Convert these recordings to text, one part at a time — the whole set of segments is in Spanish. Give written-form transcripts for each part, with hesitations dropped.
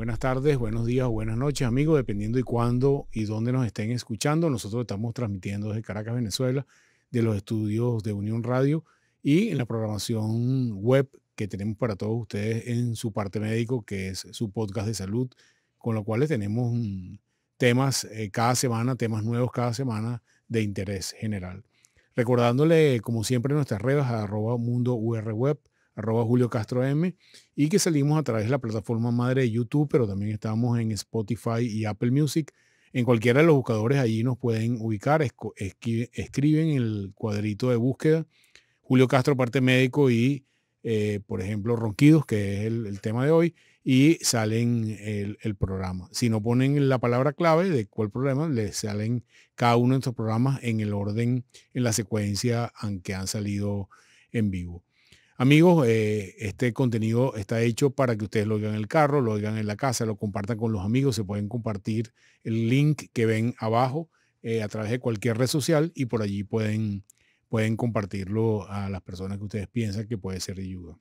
buenas tardes, buenos días o buenas noches, amigos, dependiendo de cuándo y dónde nos estén escuchando. Nosotros estamos transmitiendo desde Caracas, Venezuela, de los estudios de Unión Radio y en la programación web que tenemos para todos ustedes en su parte médico, que es su podcast de salud, con lo cual les tenemos temas cada semana, temas nuevos cada semana de interés general. Recordándole, como siempre, nuestras redes, @mundo urweb, @Julio Castro M, y que salimos a través de la plataforma madre de YouTube, pero también estamos en Spotify y Apple Music. En cualquiera de los buscadores allí nos pueden ubicar, escriben en el cuadrito de búsqueda Julio Castro, parte médico, y por ejemplo ronquidos, que es el tema de hoy, y salen el programa. Si no ponen la palabra clave de cuál programa, les salen cada uno de estos programas en el orden, en la secuencia en que han salido en vivo. Amigos, este contenido está hecho para que ustedes lo oigan en el carro, lo oigan en la casa, lo compartan con los amigos. Se pueden compartir el link que ven abajo a través de cualquier red social y por allí pueden compartirlo a las personas que ustedes piensan que puede ser de ayuda.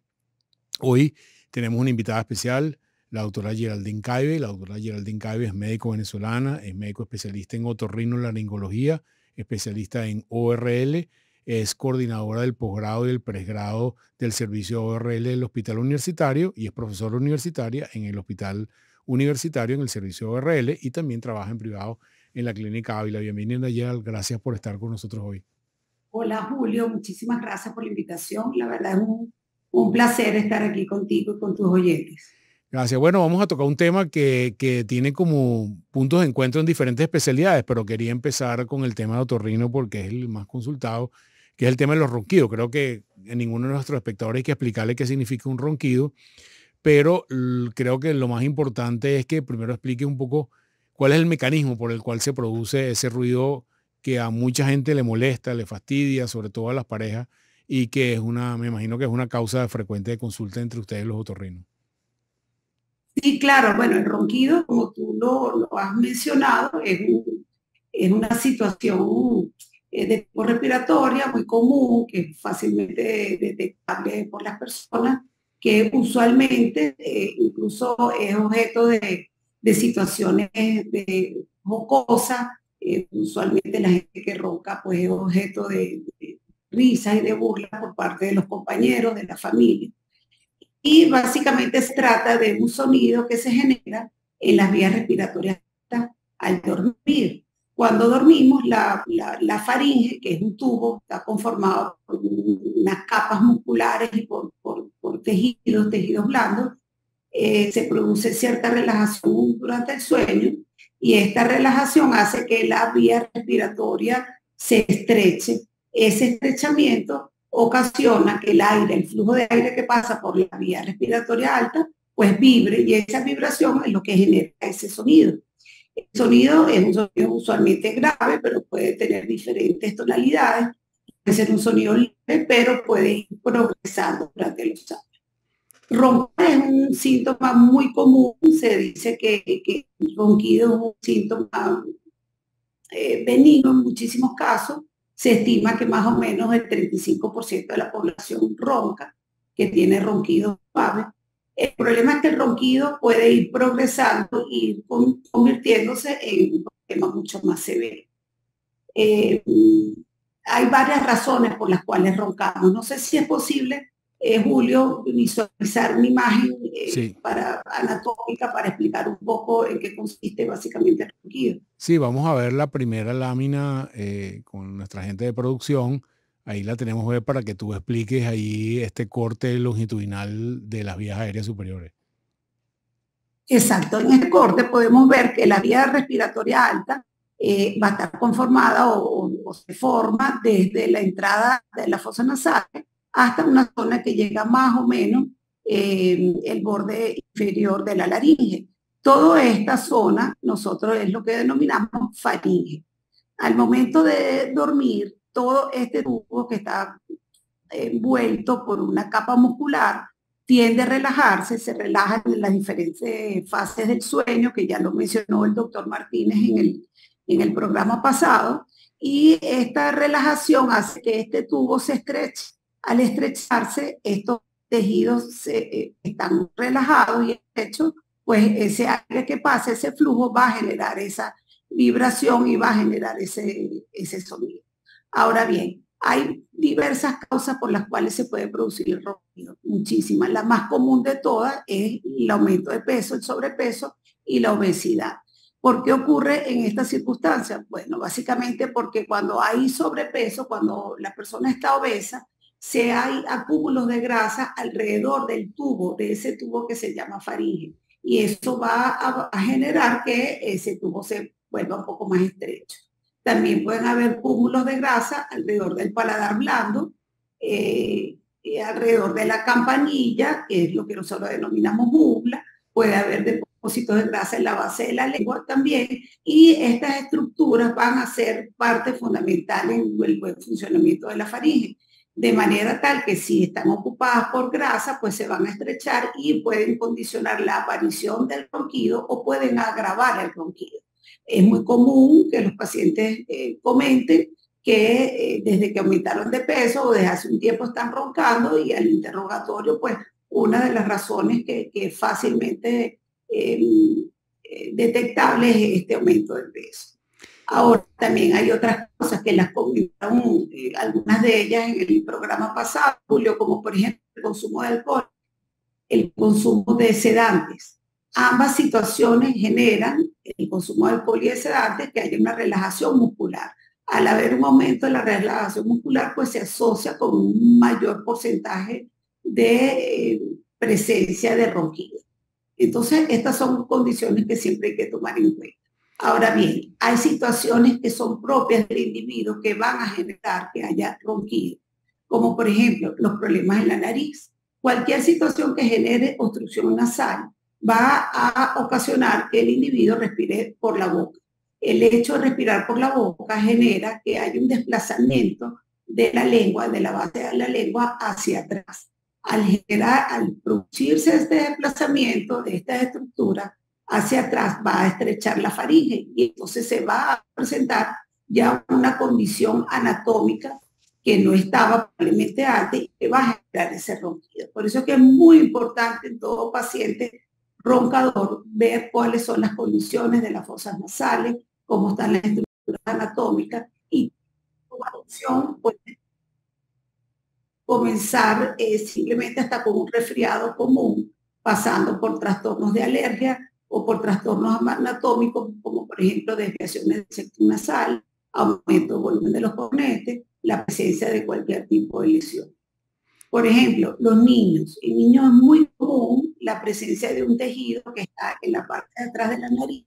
Hoy tenemos una invitada especial, la doctora Geraldine Caibe. La doctora Geraldine Caibe es médico venezolana, es médico especialista en otorrinolaringología, especialista en ORL, es coordinadora del posgrado y del pregrado del servicio ORL del Hospital Universitario y es profesora universitaria en el Hospital Universitario en el servicio ORL y también trabaja en privado en la Clínica Ávila. Bienvenida, Gerald. Gracias por estar con nosotros hoy. Hola Julio, muchísimas gracias por la invitación. La verdad es un placer estar aquí contigo y con tus oyentes. Gracias. Bueno, vamos a tocar un tema que tiene como puntos de encuentro en diferentes especialidades, pero quería empezar con el tema de otorrino porque es el más consultado, que es el tema de los ronquidos. Creo que a ninguno de nuestros espectadores hay que explicarle qué significa un ronquido, pero creo que lo más importante es que primero explique un poco cuál es el mecanismo por el cual se produce ese ruido que a mucha gente le molesta, le fastidia, sobre todo a las parejas, y que es me imagino que es una causa frecuente de consulta entre ustedes los otorrinos. Sí, claro, bueno, el ronquido, como tú lo has mencionado, es una situación de tipo respiratoria muy común, que es fácilmente detectable por las personas, que usualmente incluso es objeto de situaciones de jocosas. Usualmente la gente que ronca pues es objeto de risas y de burlas por parte de los compañeros, de la familia. Y básicamente se trata de un sonido que se genera en las vías respiratorias al dormir. Cuando dormimos, la faringe, que es un tubo, está conformado por unas capas musculares y por tejidos blandos. Se produce cierta relajación durante el sueño y esta relajación hace que la vía respiratoria se estreche. Ese estrechamiento ocasiona que el aire, el flujo de aire que pasa por la vía respiratoria alta, pues vibre y esa vibración es lo que genera ese sonido. El sonido es un sonido usualmente grave, pero puede tener diferentes tonalidades. Puede ser un sonido leve, pero puede ir progresando durante los años. Roncar es un síntoma muy común, se dice que el ronquido es un síntoma benigno en muchísimos casos. Se estima que más o menos el 35% de la población ronca, que tiene ronquidos suaves. El problema es que el ronquido puede ir progresando y convirtiéndose en un problema mucho más severo. Hay varias razones por las cuales roncamos. No sé si es posible, Julio, visualizar una imagen Sí. anatómica para explicar un poco en qué consiste básicamente el ronquido. Sí, vamos a ver la primera lámina con nuestra gente de producción. Ahí la tenemos ver para que tú expliques ahí este corte longitudinal de las vías aéreas superiores. Exacto, en este corte podemos ver que la vía respiratoria alta va a estar conformada o se forma desde la entrada de la fosa nasal hasta una zona que llega más o menos el borde inferior de la laringe. Toda esta zona nosotros es lo que denominamos faringe. Al momento de dormir, todo este tubo que está envuelto por una capa muscular tiende a relajarse, se relaja en las diferentes fases del sueño, que ya lo mencionó el doctor Martínez en el programa pasado, y esta relajación hace que este tubo se estreche. Al estrecharse, estos tejidos están relajados y hechos, pues ese aire que pasa, ese flujo va a generar esa vibración y va a generar ese sonido. Ahora bien, hay diversas causas por las cuales se puede producir el ronquido, muchísimas. La más común de todas es el aumento de peso, el sobrepeso y la obesidad. ¿Por qué ocurre en estas circunstancias? Bueno, básicamente porque cuando hay sobrepeso, cuando la persona está obesa, se hay acúmulos de grasa alrededor del tubo, de ese tubo que se llama faringe. Y eso va a generar que ese tubo se vuelva un poco más estrecho. También pueden haber cúmulos de grasa alrededor del paladar blando, alrededor de la campanilla, que es lo que nosotros denominamos bubla. Puede haber depósitos de grasa en la base de la lengua también, y estas estructuras van a ser parte fundamental en el buen funcionamiento de la faringe, de manera tal que si están ocupadas por grasa, pues se van a estrechar y pueden condicionar la aparición del ronquido o pueden agravar el ronquido. Es muy común que los pacientes comenten que desde que aumentaron de peso o desde hace un tiempo están roncando, y al interrogatorio, pues una de las razones que fácilmente detectable es este aumento de peso. Ahora, también hay otras cosas que las comentaron, algunas de ellas en el programa pasado, Julio, como por ejemplo el consumo de alcohol, el consumo de sedantes. Ambas situaciones generan, el consumo de alcohol y de sedantes, que haya una relajación muscular. Al haber un aumento de la relajación muscular, pues se asocia con un mayor porcentaje de presencia de ronquido. Entonces, estas son condiciones que siempre hay que tomar en cuenta. Ahora bien, hay situaciones que son propias del individuo que van a generar que haya ronquido, como por ejemplo los problemas en la nariz. Cualquier situación que genere obstrucción nasal va a ocasionar que el individuo respire por la boca. El hecho de respirar por la boca genera que haya un desplazamiento de la lengua, de la base de la lengua hacia atrás. Al producirse este desplazamiento de esta estructura hacia atrás, va a estrechar la faringe y entonces se va a presentar ya una condición anatómica que no estaba probablemente antes y que va a generar ese ronquido. Por eso es que es muy importante en todo paciente roncador ver cuáles son las condiciones de las fosas nasales, cómo están las estructuras anatómicas, y como opción puede comenzar simplemente hasta con un resfriado común, pasando por trastornos de alergia o por trastornos anatómicos, como por ejemplo desviaciones del septum nasal, aumento del volumen de los cornetes, la presencia de cualquier tipo de lesión. Por ejemplo, los niños. En niños es muy común la presencia de un tejido que está en la parte de atrás de la nariz,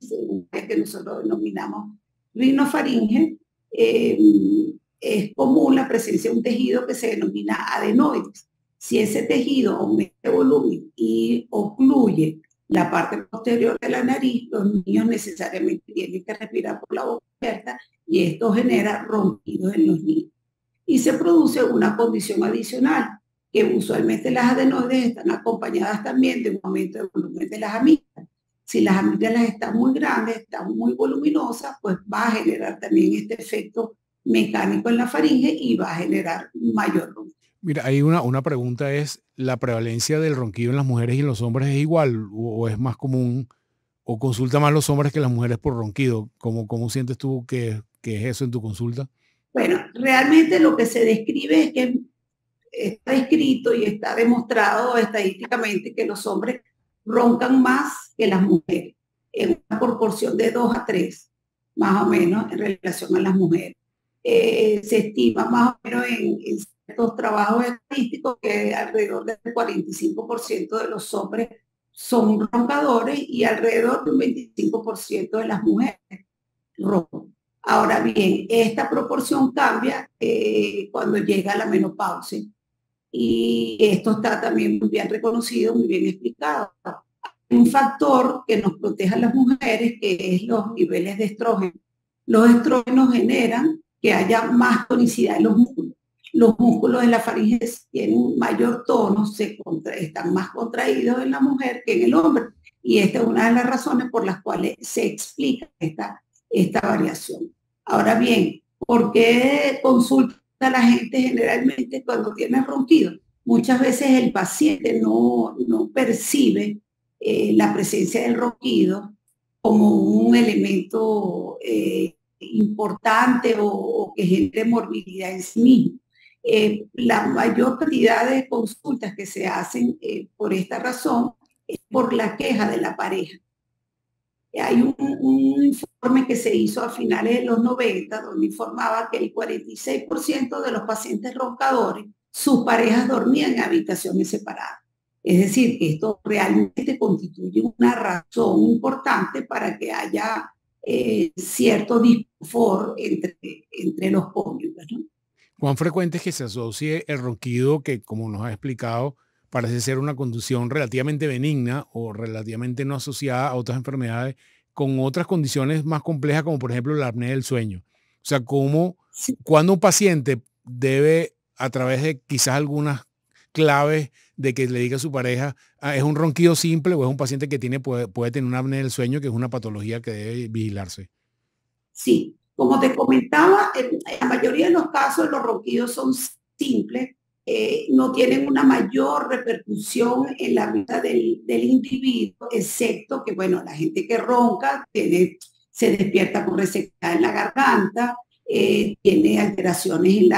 que nosotros denominamos rinofaringe. Es común la presencia de un tejido que se denomina adenoides. Si ese tejido aumenta de volumen y ocluye la parte posterior de la nariz, los niños necesariamente tienen que respirar por la boca abierta, y esto genera ronquidos en los niños. Y se produce una condición adicional, que usualmente las adenoides están acompañadas también de un aumento de volumen de las amígdalas. Si las amígdalas están muy grandes, están muy voluminosas, pues va a generar también este efecto mecánico en la faringe y va a generar mayor ronquido. Mira, hay una pregunta es, ¿la prevalencia del ronquido en las mujeres y en los hombres es igual o es más común o consulta más los hombres que las mujeres por ronquido? ¿Cómo sientes tú que es eso en tu consulta? Bueno, realmente lo que se describe es que está escrito y está demostrado estadísticamente que los hombres roncan más que las mujeres, en una proporción de 2 a 3, más o menos, en relación a las mujeres. Se estima más o menos en ciertos trabajos estadísticos que alrededor del 45% de los hombres son roncadores y alrededor del 25% de las mujeres roncan. Ahora bien, esta proporción cambia cuando llega la menopausia, y esto está también muy bien reconocido, muy bien explicado. Un factor que nos protege a las mujeres, que es los niveles de estrógeno. Los estrógenos generan que haya más tonicidad en los músculos. Los músculos de la faringe tienen mayor tono, están más contraídos en la mujer que en el hombre. Y esta es una de las razones por las cuales se explica esta variación. Ahora bien, ¿por qué consulta a la gente generalmente cuando tiene ronquido? Muchas veces el paciente no percibe la presencia del ronquido como un elemento importante o que genere morbilidad en sí mismo. La mayor cantidad de consultas que se hacen por esta razón es por la queja de la pareja. Hay un informe que se hizo a finales de los 90 donde informaba que el 46% de los pacientes roncadores, sus parejas dormían en habitaciones separadas. Es decir, que esto realmente constituye una razón importante para que haya cierto disconfort entre los cónyuges, ¿no? ¿Cuán frecuente es que se asocie el ronquido que, como nos ha explicado, parece ser una condición relativamente benigna o relativamente no asociada a otras enfermedades, con otras condiciones más complejas, como por ejemplo la apnea del sueño? O sea, Sí, cuando un paciente debe, a través de quizás algunas claves de que le diga a su pareja, ¿es un ronquido simple o es un paciente que puede tener una apnea del sueño, que es una patología que debe vigilarse? sí, como te comentaba, en la mayoría de los casos los ronquidos son simples, no tienen una mayor repercusión en la vida del individuo, excepto que, bueno, la gente que ronca se despierta con resequedad en la garganta, tiene alteraciones en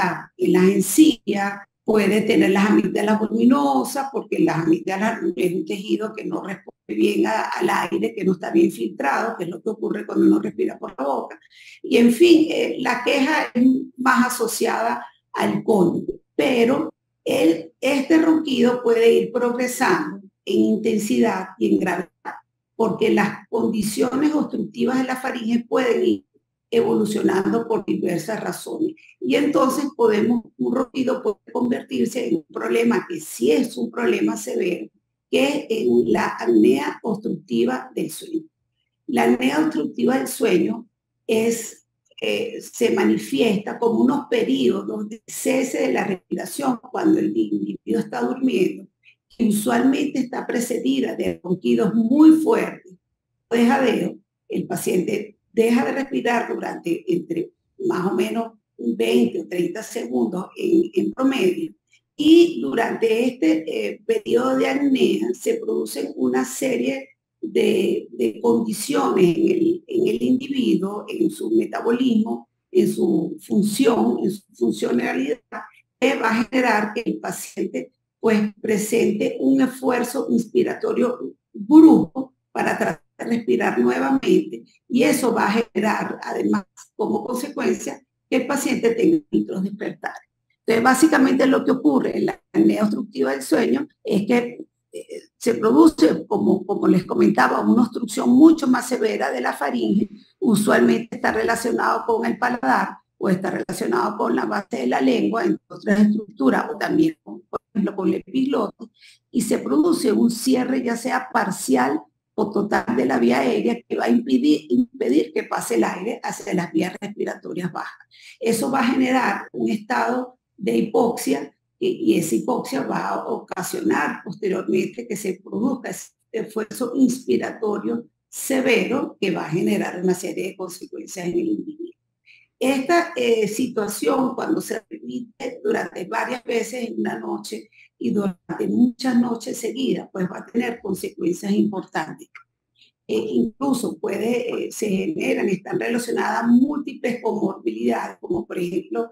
las encías, puede tener las amígdalas voluminosas, porque las amígdalas es un tejido que no responde bien al aire, que no está bien filtrado, que es lo que ocurre cuando uno respira por la boca. Y en fin, la queja es más asociada al cónyuge, pero este ronquido puede ir progresando en intensidad y en gravedad, porque las condiciones obstructivas de la faringe pueden ir evolucionando por diversas razones. Y entonces un ronquido puede convertirse en un problema que sí es un problema severo, que es en la apnea obstructiva del sueño. La apnea obstructiva del sueño se manifiesta como unos periodos de cese de la respiración cuando el individuo está durmiendo, que usualmente está precedida de ronquidos muy fuertes de jadeo. El paciente deja de respirar durante entre más o menos 20 o 30 segundos en promedio, y durante este periodo de apnea se producen una serie de condiciones en el individuo, en su metabolismo, en su función, en su funcionalidad, que va a generar que el paciente pues presente un esfuerzo inspiratorio brusco para tratar de respirar nuevamente, y eso va a generar además como consecuencia que el paciente tenga micros despertares. Entonces, básicamente lo que ocurre en la apnea obstructiva del sueño es que se produce, como les comentaba, una obstrucción mucho más severa de la faringe, usualmente está relacionado con el paladar o está relacionado con la base de la lengua, entre otras estructuras, o también, por ejemplo, con el epiglotis, y se produce un cierre ya sea parcial o total de la vía aérea que va a impedir que pase el aire hacia las vías respiratorias bajas. Eso va a generar un estado de hipoxia, y esa hipoxia va a ocasionar posteriormente que se produzca ese esfuerzo inspiratorio severo que va a generar una serie de consecuencias en el individuo. Esta situación, cuando se repite durante varias veces en una noche y durante muchas noches seguidas, pues va a tener consecuencias importantes. Incluso se generan, están relacionadas múltiples comorbilidades, como por ejemplo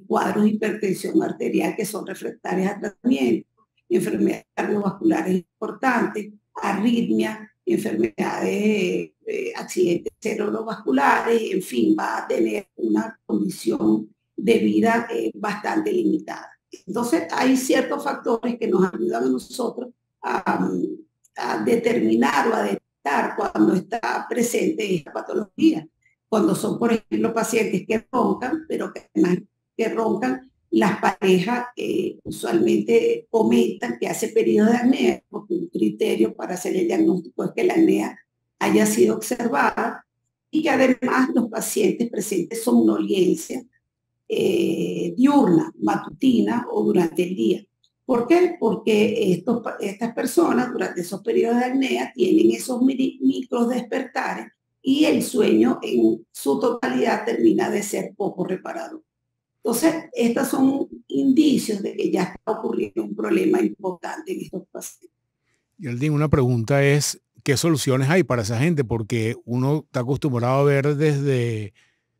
cuadros de hipertensión arterial que son refractarias a tratamiento, enfermedades cardiovasculares importantes, arritmia, enfermedades, accidentes cerebrovasculares, en fin, va a tener una condición de vida bastante limitada. Entonces, hay ciertos factores que nos ayudan a nosotros a determinar o a cuando está presente esta patología. Cuando son, por ejemplo, pacientes que roncan, pero que además que roncan, las parejas usualmente comentan que hace periodo de apnea, porque un criterio para hacer el diagnóstico es que la apnea haya sido observada, y que además los pacientes presenten somnolencia diurna, matutina o durante el día. ¿Por qué? Porque estas personas durante esos periodos de apnea tienen esos micros despertares, y el sueño en su totalidad termina de ser poco reparador. Entonces, estos son indicios de que ya está ocurriendo un problema importante en estos pacientes. Geraldine, una pregunta es, ¿qué soluciones hay para esa gente? Porque uno está acostumbrado a ver desde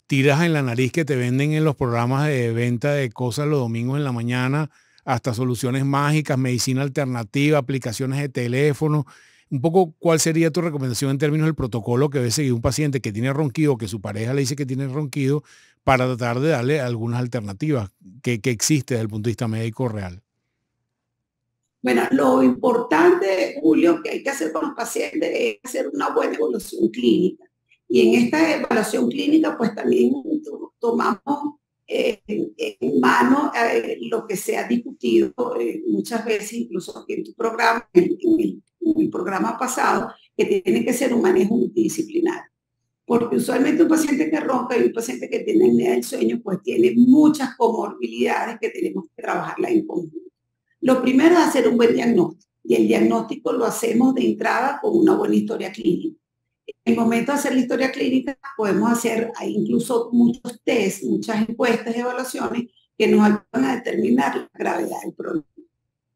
tiras en la nariz que te venden en los programas de venta de cosas los domingos en la mañana, hasta soluciones mágicas, medicina alternativa, aplicaciones de teléfono. Un poco, ¿cuál sería tu recomendación en términos del protocolo que debe seguir un paciente que tiene ronquido, que su pareja le dice que tiene ronquido, para tratar de darle algunas alternativas que existe desde el punto de vista médico real? Bueno, lo importante, Julio, que hay que hacer con los pacientes es hacer una buena evaluación clínica. Y en esta evaluación clínica, pues también tomamos en mano lo que se ha discutido muchas veces, incluso aquí en tu programa, en el programa pasado, que tiene que ser un manejo multidisciplinario. Porque usualmente un paciente que ronca y un paciente que tiene apnea del sueño, pues tiene muchas comorbilidades que tenemos que trabajarla en conjunto. Lo primero es hacer un buen diagnóstico y el diagnóstico lo hacemos de entrada con una buena historia clínica. En el momento de hacer la historia clínica podemos hacer incluso muchos test, muchas encuestas y evaluaciones que nos ayudan a determinar la gravedad del problema.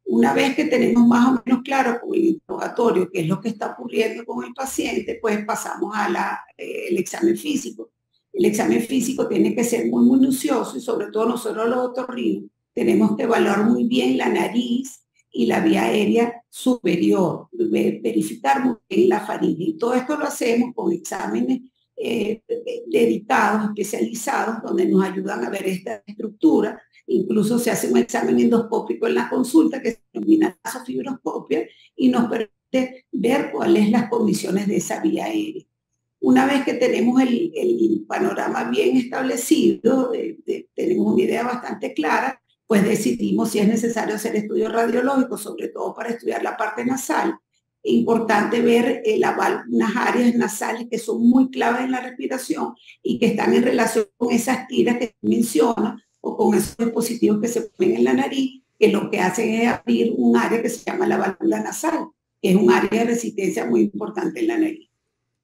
Una vez que tenemos más o menos claro con el interrogatorio qué es lo que está ocurriendo con el paciente, pues pasamos a el examen físico. El examen físico tiene que ser muy minucioso y sobre todo nosotros los otorrinos tenemos que evaluar muy bien la nariz y la vía aérea superior, verificar muy bien la faringe. Y todo esto lo hacemos con exámenes dedicados, especializados, donde nos ayudan a ver esta estructura. Incluso se hace un examen endoscópico en la consulta que se denomina nasofibroscopia y nos permite ver cuáles son las condiciones de esa vía aérea. Una vez que tenemos el panorama bien establecido, tenemos una idea bastante clara, pues decidimos si es necesario hacer estudios radiológicos, sobre todo para estudiar la parte nasal. Es importante ver unas áreas nasales que son muy claves en la respiración y que están en relación con esas tiras que menciona o con esos dispositivos que se ponen en la nariz, que lo que hacen es abrir un área que se llama la válvula nasal, que es un área de resistencia muy importante en la nariz.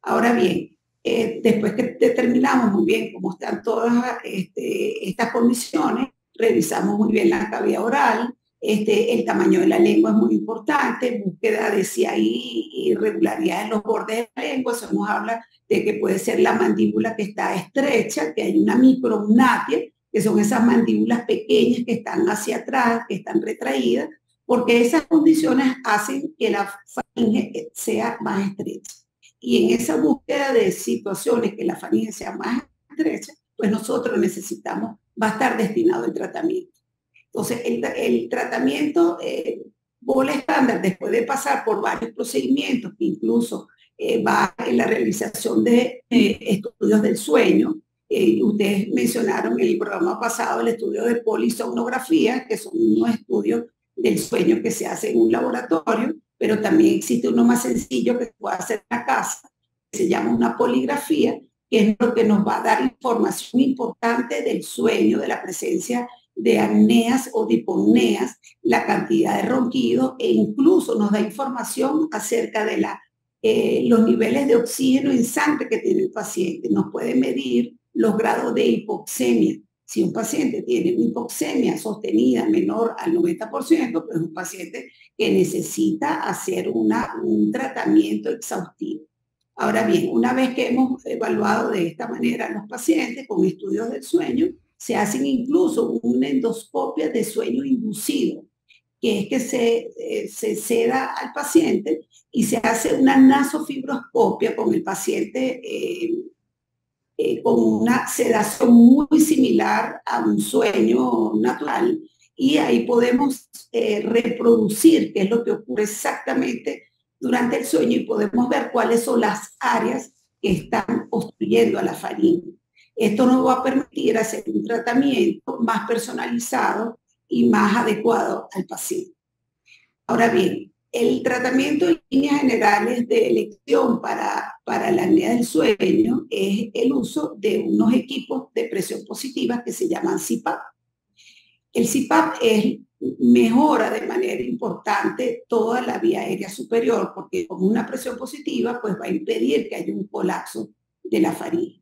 Ahora bien, después que determinamos muy bien cómo están todas estas condiciones, revisamos muy bien la cavidad oral, el tamaño de la lengua es muy importante, búsqueda de si hay irregularidades en los bordes de la lengua, eso nos habla de que puede ser la mandíbula que está estrecha, que hay una micrognatia, que son esas mandíbulas pequeñas que están hacia atrás, que están retraídas, porque esas condiciones hacen que la faringe sea más estrecha. Y en esa búsqueda de situaciones que la faringe sea más estrecha, pues nosotros necesitamos, va a estar destinado el tratamiento. Entonces, el tratamiento bola estándar, después de pasar por varios procedimientos, que incluso va en la realización de estudios del sueño. Ustedes mencionaron en el programa pasado el estudio de polisomnografía, que son unos estudios del sueño que se hace en un laboratorio, pero también existe uno más sencillo que se puede hacer en la casa, que se llama una poligrafía, que es lo que nos va a dar información importante del sueño, de la presencia de apneas o de hipopneas, la cantidad de ronquidos e incluso nos da información acerca de los niveles de oxígeno en sangre que tiene el paciente. Nos puede medir los grados de hipoxemia. Si un paciente tiene una hipoxemia sostenida menor al 90%, pues es un paciente que necesita hacer un tratamiento exhaustivo. Ahora bien, una vez que hemos evaluado de esta manera a los pacientes con estudios del sueño, se hacen incluso una endoscopia de sueño inducido, que es que se seda al paciente y se hace una nasofibroscopia con el paciente con una sedación muy similar a un sueño natural y ahí podemos reproducir qué es lo que ocurre exactamente durante el sueño y podemos ver cuáles son las áreas que están obstruyendo a la faringe. Esto nos va a permitir hacer un tratamiento más personalizado y más adecuado al paciente. Ahora bien, el tratamiento en líneas generales de elección para la apnea del sueño es el uso de unos equipos de presión positiva que se llaman CPAP. El CPAP mejora de manera importante toda la vía aérea superior porque con una presión positiva pues va a impedir que haya un colapso de la faringe.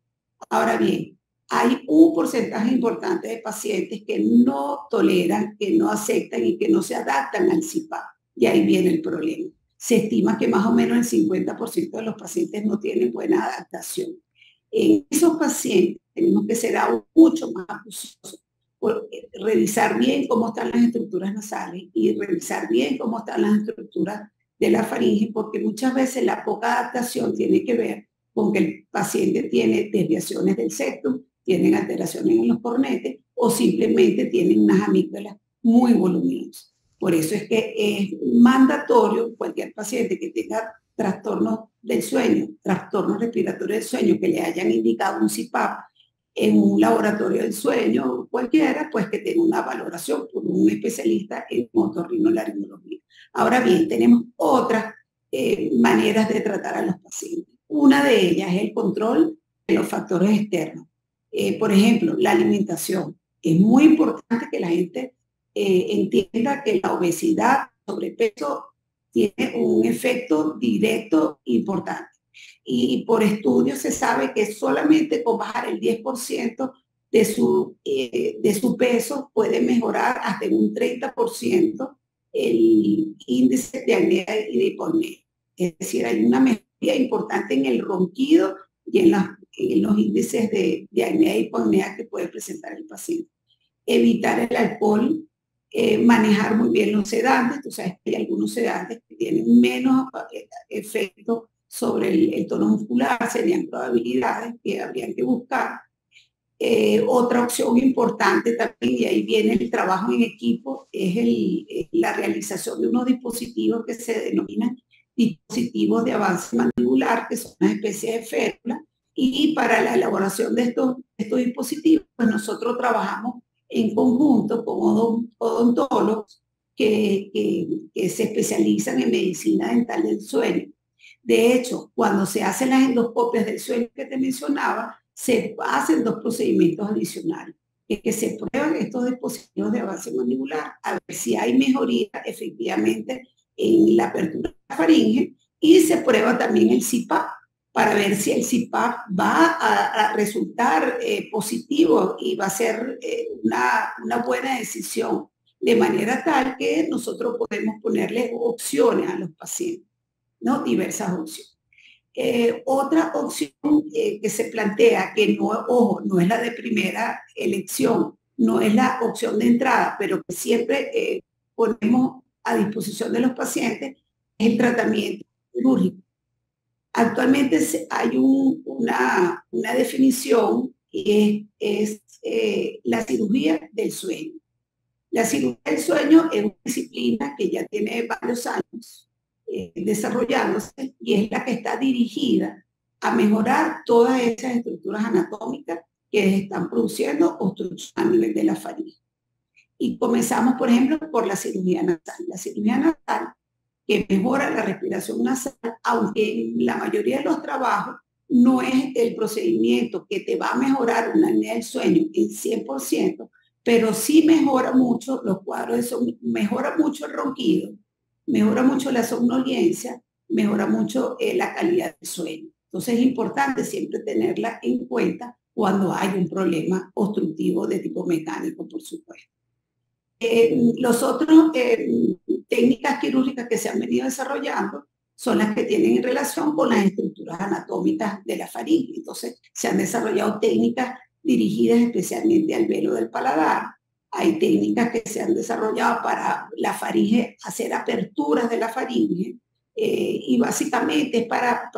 Ahora bien, hay un porcentaje importante de pacientes que no toleran, que no aceptan y que no se adaptan al CPAP. Y ahí viene el problema. se estima que más o menos el 50% de los pacientes no tienen buena adaptación. En esos pacientes tenemos que ser aún mucho más acuciosos, revisar bien cómo están las estructuras nasales y revisar bien cómo están las estructuras de la faringe, porque muchas veces la poca adaptación tiene que ver con que el paciente tiene desviaciones del septum, tienen alteraciones en los cornetes o simplemente tienen unas amígdalas muy voluminosas. Por eso es que es mandatorio cualquier paciente que tenga trastornos del sueño, trastornos respiratorios del sueño, que le hayan indicado un CPAP en un laboratorio del sueño cualquiera, pues que tenga una valoración por un especialista en otorrinolaringología. Ahora bien, tenemos otras maneras de tratar a los pacientes. Una de ellas es el control de los factores externos. Por ejemplo, la alimentación. Es muy importante que la gente entienda que la obesidad, sobrepeso, tiene un efecto directo importante. Y por estudios se sabe que solamente con bajar el 10% de su peso puede mejorar hasta en un 30% el índice de apnea y de hiponea. Es decir, hay una mejoría importante en el ronquido y en los índices de apnea y hiponea que puede presentar el paciente. Evitar el alcohol, manejar muy bien los sedantes. Tú sabes que hay algunos sedantes que tienen menos efecto sobre el tono muscular, serían probabilidades que habrían que buscar. Otra opción importante también, y ahí viene el trabajo en equipo, es la realización de unos dispositivos que se denominan dispositivos de avance mandibular, que son una especie de férula, y para la elaboración de estos dispositivos, pues nosotros trabajamos en conjunto con odontólogos que se especializan en medicina dental del sueño. De hecho, cuando se hacen las endoscopias del sueño que te mencionaba, se hacen dos procedimientos adicionales. Es que se prueban estos dispositivos de avance mandibular a ver si hay mejoría efectivamente en la apertura de la faringe, y se prueba también el CPAP para ver si el CPAP va a resultar positivo y va a ser una buena decisión, de manera tal que nosotros podemos ponerle opciones a los pacientes, ¿no? Diversas opciones. Otra opción que se plantea, que no, ojo, no es la de primera elección, no es la opción de entrada, pero que siempre ponemos a disposición de los pacientes, es el tratamiento quirúrgico. Actualmente hay una definición que es la cirugía del sueño. La cirugía del sueño es una disciplina que ya tiene varios años desarrollándose, y es la que está dirigida a mejorar todas esas estructuras anatómicas que están produciendo obstrucción a nivel de la faringe. Y comenzamos, por ejemplo, por la cirugía nasal. La cirugía nasal, que mejora la respiración nasal, aunque en la mayoría de los trabajos no es el procedimiento que te va a mejorar una apnea del sueño en 100%, pero sí mejora mucho los cuadros de sueño, mejora mucho el ronquido, mejora mucho la somnolencia, mejora mucho la calidad del sueño. Entonces es importante siempre tenerla en cuenta cuando hay un problema obstructivo de tipo mecánico, por supuesto. Los otros técnicas quirúrgicas que se han venido desarrollando son las que tienen relación con las estructuras anatómicas de la faringe. Entonces se han desarrollado técnicas dirigidas especialmente al velo del paladar. Hay técnicas que se han desarrollado para la faringe, hacer aperturas de la faringe, y básicamente es para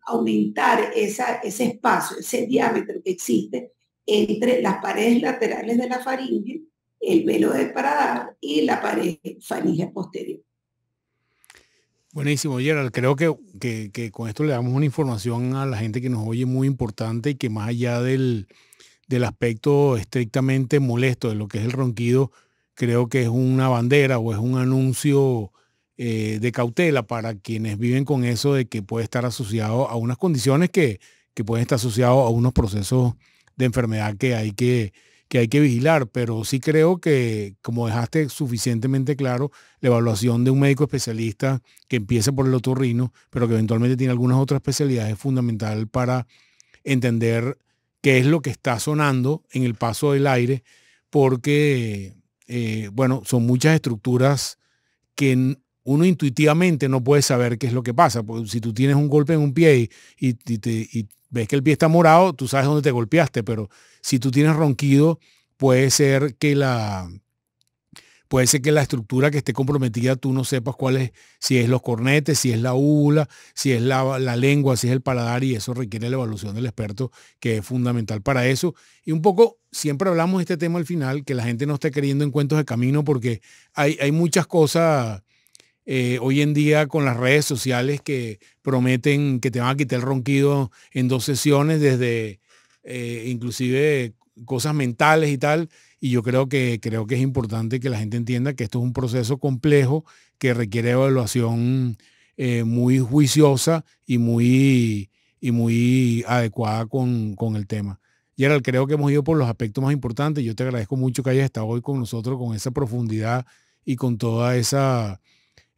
aumentar ese espacio, ese diámetro que existe entre las paredes laterales de la faringe, el velo del paladar y la pared faringe posterior. Buenísimo, Gerald. Creo que con esto le damos una información a la gente que nos oye muy importante, y que más allá del aspecto estrictamente molesto de lo que es el ronquido, creo que es una bandera o es un anuncio de cautela para quienes viven con eso, de que puede estar asociado a unas condiciones que pueden estar asociados a unos procesos de enfermedad que hay que vigilar. Pero sí creo que, como dejaste suficientemente claro, la evaluación de un médico especialista que empiece por el otorrino, pero que eventualmente tiene algunas otras especialidades, es fundamental para entender qué es lo que está sonando en el paso del aire, porque, bueno, son muchas estructuras que uno intuitivamente no puede saber qué es lo que pasa. Porque si tú tienes un golpe en un pie y ves que el pie está morado, tú sabes dónde te golpeaste, pero si tú tienes ronquido, puede ser que la estructura que esté comprometida tú no sepas cuál es, si es los cornetes, si es la úvula, si es la lengua, si es el paladar, y eso requiere la evaluación del experto, que es fundamental para eso. Y un poco, siempre hablamos de este tema al final, que la gente no esté creyendo en cuentos de camino, porque hay muchas cosas hoy en día con las redes sociales que prometen que te van a quitar el ronquido en 2 sesiones, desde inclusive cosas mentales y tal. Y yo creo que es importante que la gente entienda que esto es un proceso complejo que requiere evaluación muy juiciosa y muy adecuada con el tema. Gerald, creo que hemos ido por los aspectos más importantes. Yo te agradezco mucho que hayas estado hoy con nosotros con esa profundidad y con toda esa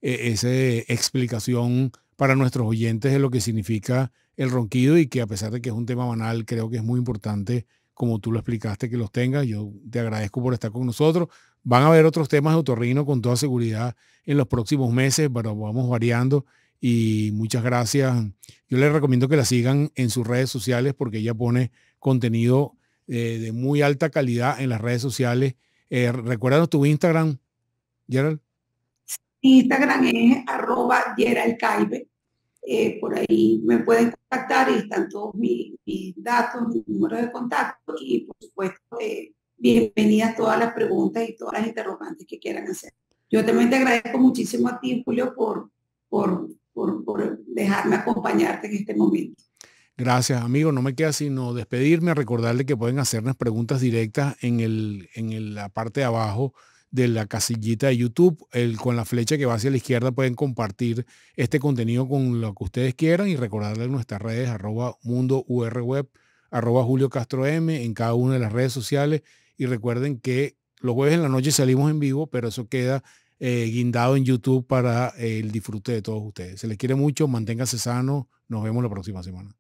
explicación para nuestros oyentes de lo que significa el ronquido, y que a pesar de que es un tema banal, creo que es muy importante, como tú lo explicaste, que los tengas. Yo te agradezco por estar con nosotros. Van a haber otros temas de otorrino con toda seguridad en los próximos meses, pero vamos variando, y muchas gracias. Yo les recomiendo que la sigan en sus redes sociales porque ella pone contenido de muy alta calidad en las redes sociales. Recuérdanos tu Instagram, Gerald. Instagram es @geraldcaibe. Por ahí me pueden contactar y están todos mis datos, mis números de contacto, y por supuesto, bienvenidas todas las preguntas y todas las interrogantes que quieran hacer. Yo también te agradezco muchísimo a ti, Julio, por dejarme acompañarte en este momento. Gracias, amigo. No me queda sino despedirme, recordarle que pueden hacernos preguntas directas en la parte de abajo de la casillita de YouTube. Con la flecha que va hacia la izquierda pueden compartir este contenido con lo que ustedes quieran, y recordarle nuestras redes @mundourweb, @Julio Castro M en cada una de las redes sociales. Y recuerden que los jueves en la noche salimos en vivo, pero eso queda guindado en YouTube para el disfrute de todos ustedes. Se les quiere mucho, manténganse sanos. Nos vemos la próxima semana.